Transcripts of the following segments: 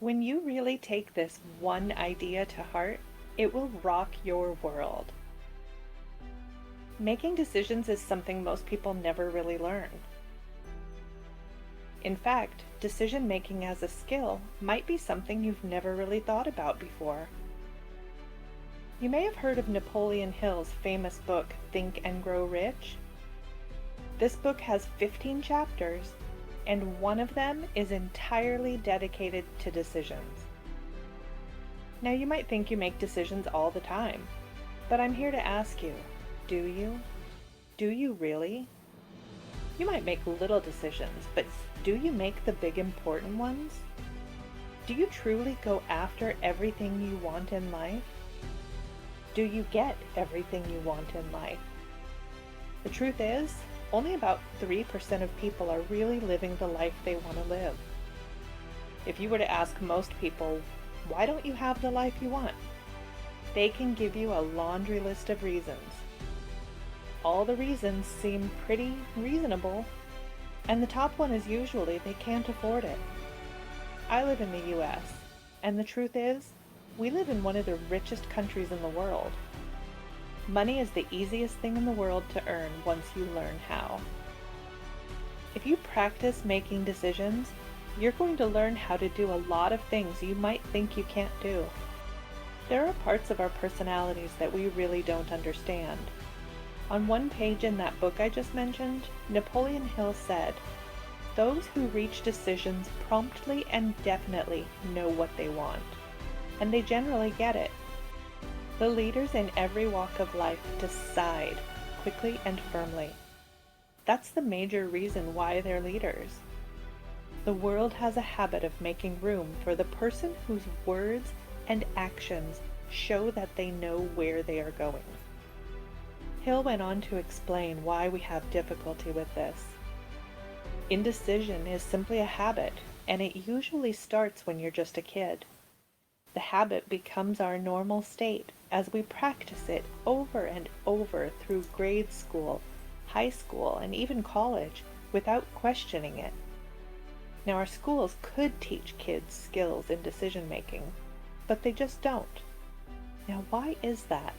When you really take this one idea to heart, it will rock your world. Making decisions is something most people never really learn. In fact, decision making as a skill might be something you've never really thought about before. You may have heard of Napoleon Hill's famous book, Think and Grow Rich. This book has 15 chapters, and one of them is entirely dedicated to decisions. Now you might think you make decisions all the time, but I'm here to ask you, do you? Do you really? You might make little decisions, but do you make the big important ones? Do you truly go after everything you want in life? Do you get everything you want in life? The truth is, only about 3% of people are really living the life they want to live. If you were to ask most people, why don't you have the life you want? They can give you a laundry list of reasons. All the reasons seem pretty reasonable, and the top one is usually they can't afford it. I live in the US, and the truth is, we live in one of the richest countries in the world. Money is the easiest thing in the world to earn once you learn how. If you practice making decisions, you're going to learn how to do a lot of things you might think you can't do. There are parts of our personalities that we really don't understand. On one page in that book I just mentioned, Napoleon Hill said, "Those who reach decisions promptly and definitely know what they want, and they generally get it." The leaders in every walk of life decide quickly and firmly. That's the major reason why they're leaders. The world has a habit of making room for the person whose words and actions show that they know where they are going. Hill went on to explain why we have difficulty with this. Indecision is simply a habit, and it usually starts when you're just a kid. The habit becomes our normal state as we practice it over and over through grade school, high school, and even college without questioning it. Now, our schools could teach kids skills in decision making, but they just don't. Now, why is that?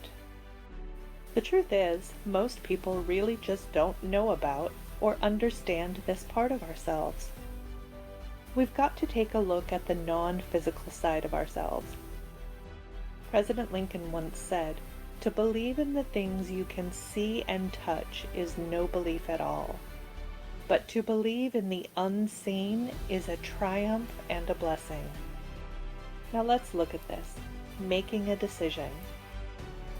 The truth is, most people really just don't know about or understand this part of ourselves. We've got to take a look at the non-physical side of ourselves. President Lincoln once said, "To believe in the things you can see and touch is no belief at all. But to believe in the unseen is a triumph and a blessing." Now let's look at this. Making a decision.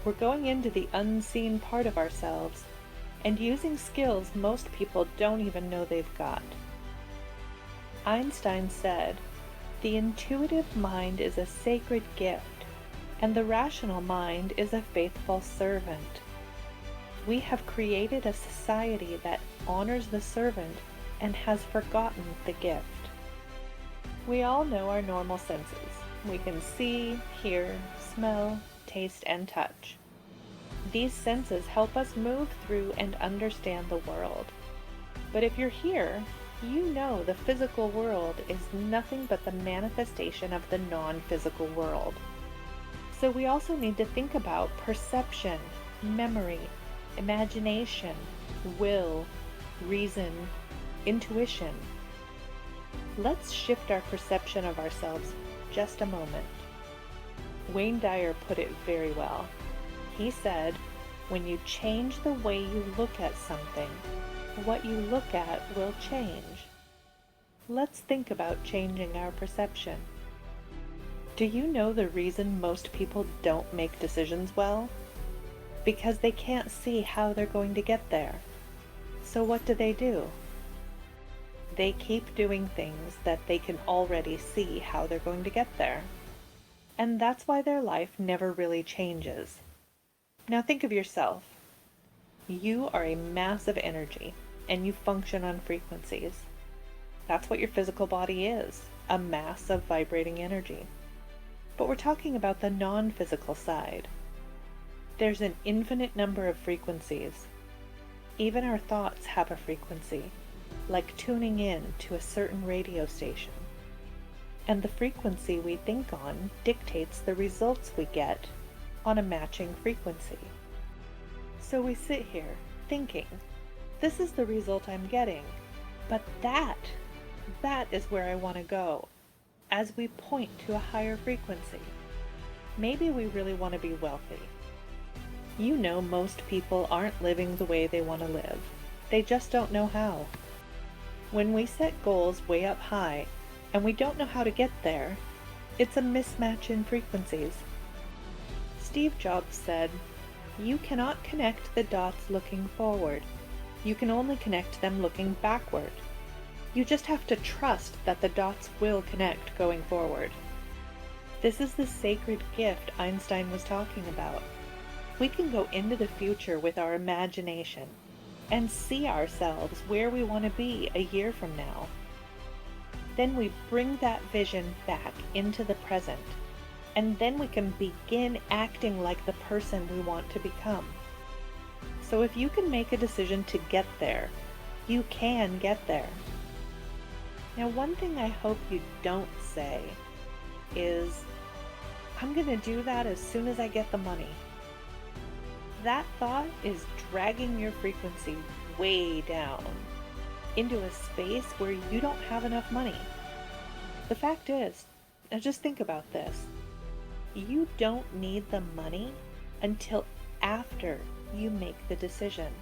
We're going into the unseen part of ourselves and using skills most people don't even know they've got. Einstein said, "The intuitive mind is a sacred gift, and the rational mind is a faithful servant." We have created a society that honors the servant and has forgotten the gift. We all know our normal senses. We can see, hear, smell, taste, and touch. These senses help us move through and understand the world. But if you're here, you know the physical world is nothing but the manifestation of the non-physical world. So we also need to think about perception, memory, imagination, will, reason, intuition. Let's shift our perception of ourselves just a moment. Wayne Dyer put it very well. He said, "When you change the way you look at something, what you look at will change." Let's think about changing our perception. Do you know the reason most people don't make decisions well? Because they can't see how they're going to get there. So what do? They keep doing things that they can already see how they're going to get there. And that's why their life never really changes. Now think of yourself. You are a mass of energy, and you function on frequencies. That's what your physical body is, a mass of vibrating energy. But we're talking about the non-physical side. There's an infinite number of frequencies. Even our thoughts have a frequency, like tuning in to a certain radio station. And the frequency we think on dictates the results we get on a matching frequency. So we sit here thinking, this is the result I'm getting, but that is where I want to go, as we point to a higher frequency. Maybe we really want to be wealthy. You know, most people aren't living the way they want to live. They just don't know how. When we set goals way up high and we don't know how to get there, it's a mismatch in frequencies. Steve Jobs said, "You cannot connect the dots looking forward. You can only connect them looking backward. You just have to trust that the dots will connect going forward." This is the sacred gift Einstein was talking about. We can go into the future with our imagination and see ourselves where we want to be a year from now. Then we bring that vision back into the present, and then we can begin acting like the person we want to become. So if you can make a decision to get there, you can get there. Now, one thing I hope you don't say is, "I'm going to do that as soon as I get the money." That thought is dragging your frequency way down into a space where you don't have enough money. The fact is, now just think about this, you don't need the money until after you make the decision.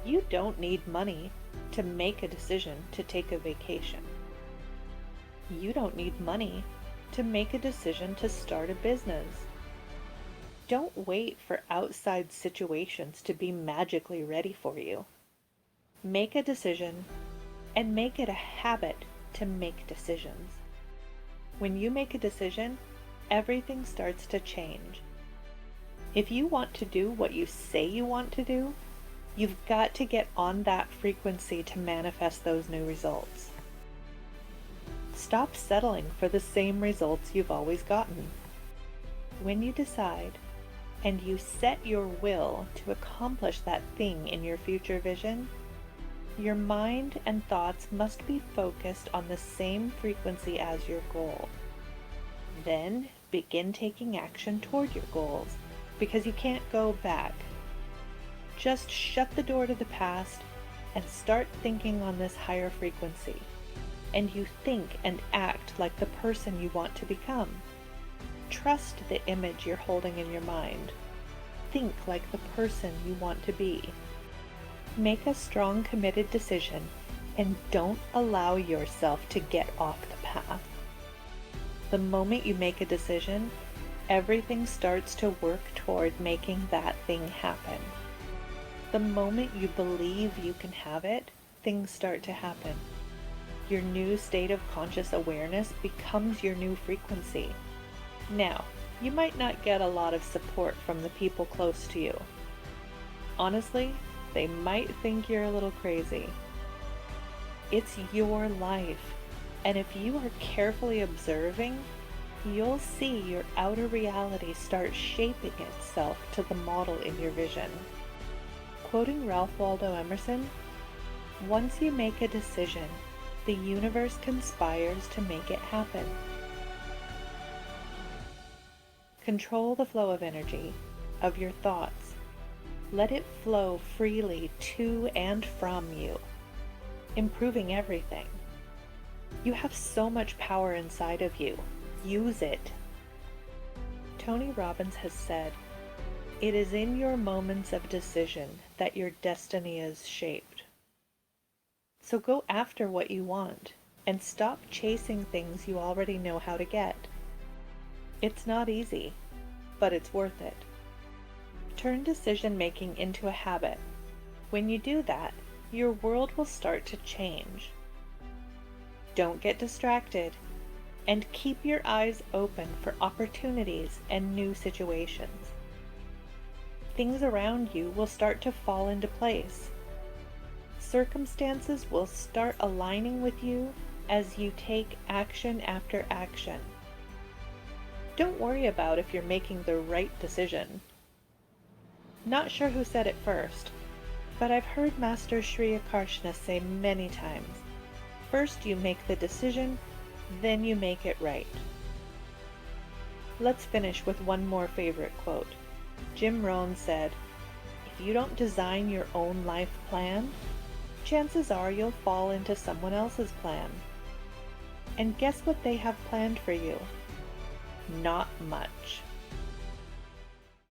You don't need money to make a decision to take a vacation. You don't need money to make a decision to start a business. Don't wait for outside situations to be magically ready for you. Make a decision and make it a habit to make decisions. When you make a decision, everything starts to change. If you want to do what you say you want to do, you've got to get on that frequency to manifest those new results. Stop settling for the same results you've always gotten. When you decide and you set your will to accomplish that thing in your future vision, your mind and thoughts must be focused on the same frequency as your goal. Then begin taking action toward your goals, because you can't go back. Just shut the door to the past and start thinking on this higher frequency, and you think and act like the person you want to become. Trust the image you're holding in your mind. Think like the person you want to be. Make a strong, committed decision and don't allow yourself to get off the path. The moment you make a decision, everything starts to work toward making that thing happen. The moment you believe you can have it, things start to happen. Your new state of conscious awareness becomes your new frequency. Now, you might not get a lot of support from the people close to you. Honestly, they might think you're a little crazy. It's your life, and if you are carefully observing, you'll see your outer reality start shaping itself to the model in your vision. Quoting Ralph Waldo Emerson, "Once you make a decision, the universe conspires to make it happen." Control the flow of energy, of your thoughts. Let it flow freely to and from you, improving everything. You have so much power inside of you. Use it. Tony Robbins has said, "It is in your moments of decision that your destiny is shaped." So go after what you want and stop chasing things you already know how to get. It's not easy, but it's worth it. Turn decision-making into a habit. When you do that, your world will start to change. Don't get distracted, and keep your eyes open for opportunities and new situations. Things around you will start to fall into place. Circumstances will start aligning with you as you take action after action. Don't worry about if you're making the right decision. Not sure who said it first, but I've heard Master Sri Akarshna say many times, first you make the decision, then you make it right. Let's finish with one more favorite quote. Jim Rohn said, "If you don't design your own life plan, chances are you'll fall into someone else's plan. And guess what they have planned for you? Not much."